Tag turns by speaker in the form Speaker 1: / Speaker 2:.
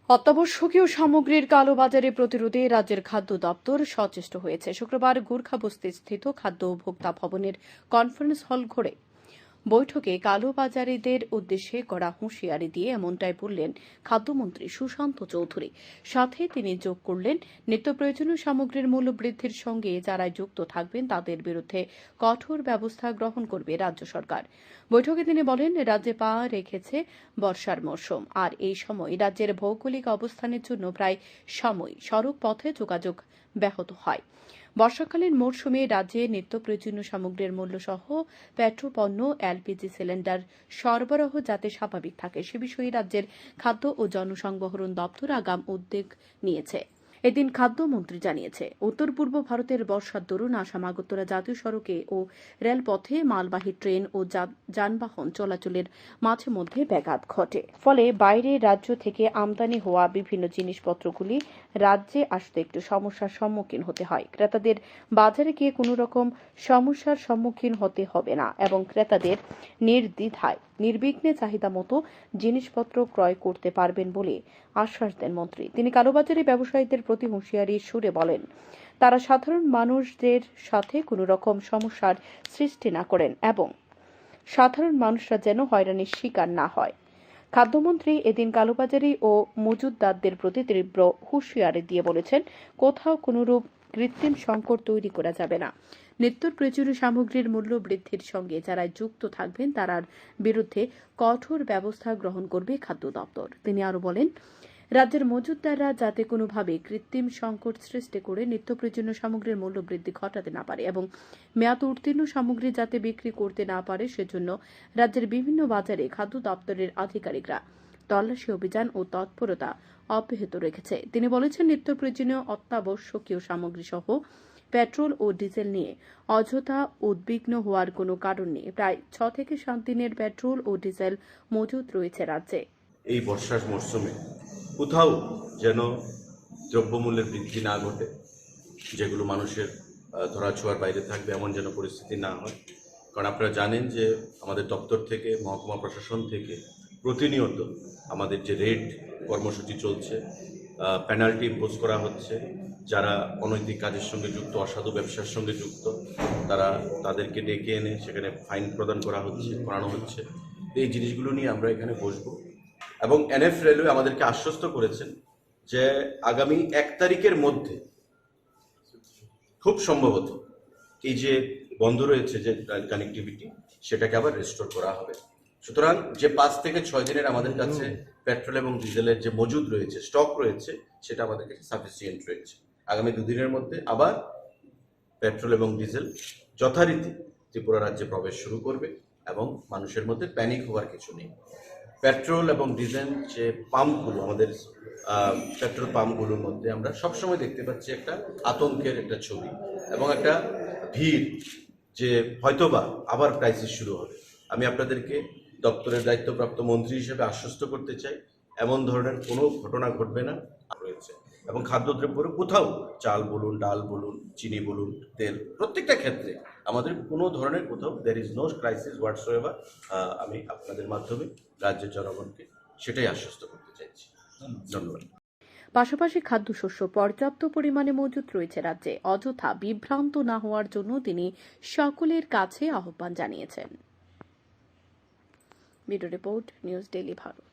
Speaker 1: অত্যাবশ্যকীয় সামগ্রীর কালোবাজারে প্রতিরোধে রাজ্যের খাদ্য দপ্তর সচেষ্ট হয়েছে। শুক্রবার গোর্খাবস্তিস্থিত খাদ্য ভোক্তা ভবনের কনফারেন্স হল ঘুরে বৈঠকে কালোবাজারিদের উদ্দেশ্যে করা হুঁশিয়ারি দিয়ে এমনটাই বললেন খাদ্যমন্ত্রী সুশান্ত চৌধুরী। সাথে তিনি যোগ করলেন, নিত্য প্রয়োজনীয় সামগ্রীর মূল্য বৃদ্ধির সঙ্গে যারা যুক্ত থাকবেন তাদের বিরুদ্ধে কঠোর ব্যবস্থা গ্রহণ করবে রাজ্য সরকার। বৈঠকে তিনি বলেন, রাজ্যে পা রেখেছে বর্ষার মৌসুম, আর এই সময় রাজ্যের ভৌগোলিক অবস্থানের জন্য প্রায় সময় সড়ক পথে যোগাযোগ ব্যাহত হয়। বর্ষাকালীন মরশুমে রাজ্যে নিত্য প্রয়োজনীয় সামগ্রীর মূল্য সহ পেট্রোপণ্য, এলপিজি সিলিন্ডার সরবরাহ যাতে স্বাভাবিক থাকে সে বিষয়ে রাজ্যের খাদ্য ও জনসংবহন দপ্তর আগাম উদ্যোগ নিয়েছে। এদিন খাদ্যমন্ত্রী জানিয়েছে, উত্তর পূর্ব ভারতের বর্ষার দরুন আসাম আগরতলা জাতীয় সড়কে ও রেলপথে মালবাহী ট্রেন ও যানবাহন চলাচলের মাঝে মধ্যে ব্যাঘাত ঘটে। ফলে বাইরের রাজ্য থেকে আমদানি হওয়া বিভিন্ন জিনিসপত্রগুলি রাজ্যে আসতে একটু সমস্যার সম্মুখীন হতে হয়। ক্রেতাদের বাজারে গিয়ে কোনো রকম সমস্যার সম্মুখীন হতে হবে না এবং ক্রেতাদের নির্দ্বিধায় নির্বিঘ্নে চাহিদা মতো জিনিসপত্র ক্রয় করতে পারবেন বলে আশ্বাস দেন মন্ত্রী। তিনি কালোবাজারি ব্যবসায়ীদের প্রতি হুঁশিয়ারির সুরে বলেন, তারা সাধারণ মানুষদের সাথে কোনো রকম সমস্যার সৃষ্টি না করেন এবং সাধারণ মানুষরা যেন হয়রানির শিকার না হয়। খাদ্যমন্ত্রী এদিন কালোবাজারি ও মজুতদারদের প্রতি তীব্র হুঁশিয়ারি দিয়ে বলেছেন, কোথাও কোনোরূপ কৃত্রিম সংকট তৈরি করা যাবে না। নিত্য প্রয়োজনীয় সামগ্রীর মূল্য বৃদ্ধির সঙ্গে যারা যুক্ত থাকবেন তার বিরুদ্ধে কঠোর ব্যবস্থা গ্রহণ করবে খাদ্য দপ্তর। তিনি আরও বলেন, রাজ্যের মজুতদাররা যাতে কোনোভাবে কৃত্রিম সংকট সৃষ্টি করে নিত্য প্রয়োজনীয় সামগ্রীর মূল্য বৃদ্ধি ঘটাতে না পারে এবং মেয়াদ উত্তীর্ণ সামগ্রী যাতে বিক্রি করতে না পারে সেজন্য রাজ্যের বিভিন্ন বাজারে খাদ্য দপ্তরের আধিকারিকরা তল্লাশি অভিযান ও তৎপরতা অব্যাহত রেখেছে। তিনি বলেছেন, নিত্য প্রয়োজনীয় অত্যাবশ্যকীয় সামগ্রী সহ পেট্রোল ও ডিজেল নিয়ে অযথা উদ্বিগ্ন হওয়ার কোনো কারণ নেই। প্রায় 6 থেকে 7 দিনের পেট্রোল ও ডিজেল মজুত রয়েছে রাজ্যে।
Speaker 2: এই বর্ষার মরশুমে কোথাও যেন দ্রব্যমূল্যের বৃদ্ধি না ঘটে, যেগুলো মানুষের ধরাছোঁয়ার বাইরে থাকবে এমন যেন পরিস্থিতি না হয়। কারণ আপনারা জানেন যে আমাদের দপ্তর থেকে, মহকুমা প্রশাসন থেকে প্রতিনিয়ত আমাদের যে রেড কর্মসূচি চলছে, পেনাল্টি ইম্পোজ করা হচ্ছে। যারা অনৈতিক কাজের সঙ্গে যুক্ত, অসাধু ব্যবসার সঙ্গে যুক্ত, তাদেরকে ডেকে এনে সেখানে ফাইন প্রদান করানো হচ্ছে। এই জিনিসগুলো নিয়ে আমরা এখানে বসবো এবং এনএফ রেলওয়ে আমাদেরকে আশ্বস্ত করেছেন যে আগামী 1 তারিখের মধ্যে খুব সম্ভবত এই যে বন্ধ রয়েছে যে কানেক্টিভিটি, সেটাকে আবার রেস্টোর করা হবে। সুতরাং যে 5 থেকে 6 দিনের আমাদের কাছে পেট্রোল এবং ডিজেলের যে মজুদ রয়েছে, স্টক রয়েছে, সেটা আমাদের কাছে সাফিসিয়েন্ট রয়েছে। আগামী 2 দিনের মধ্যে আবার পেট্রোল এবং ডিজেল যথারীতি ত্রিপুরা রাজ্যে প্রবেশ শুরু করবে এবং মানুষের মধ্যে প্যানিক হওয়ার কিছু নেই। পেট্রোল এবং ডিজেল যে পাম্পগুলো, আমাদের পেট্রোল পাম্পগুলোর মধ্যে আমরা সবসময় দেখতে পাচ্ছি একটা আতঙ্কের একটা ছবি এবং একটা ভিড় যে হয়তোবা আবার ক্রাইসিস শুরু হবে। আমি আপনাদেরকে দপ্তরের দায়িত্বপ্রাপ্ত মন্ত্রী হিসেবে আশ্বস্ত করতে চাই, এমন ধরনের কোনো ঘটনা ঘটবে না রয়েছে। এবং খাদ্যদ্রব্যের কোথাও চাল বলুন, ডাল বলুন, চিনি বলুন, তেল, প্রত্যেকটা ক্ষেত্রে আমাদের কোনো ধরনের কোথাও দেয়ার ইজ নো ক্রাইসিস হোয়াটসোএভার। আমি আপনাদের মাধ্যমে রাজ্যের জনগণকে সেটাই আশ্বস্ত করতে চাইছি। ধন্যবাদ।
Speaker 1: পাশাপাশি খাদ্যশস্য পর্যাপ্ত পরিমাণে মজুত রয়েছে রাজ্যে, অযথা বিভ্রান্ত না হওয়ার জন্য তিনি সকলের কাছে আহ্বান জানিয়েছেন। Bureau report, news daily Bharat.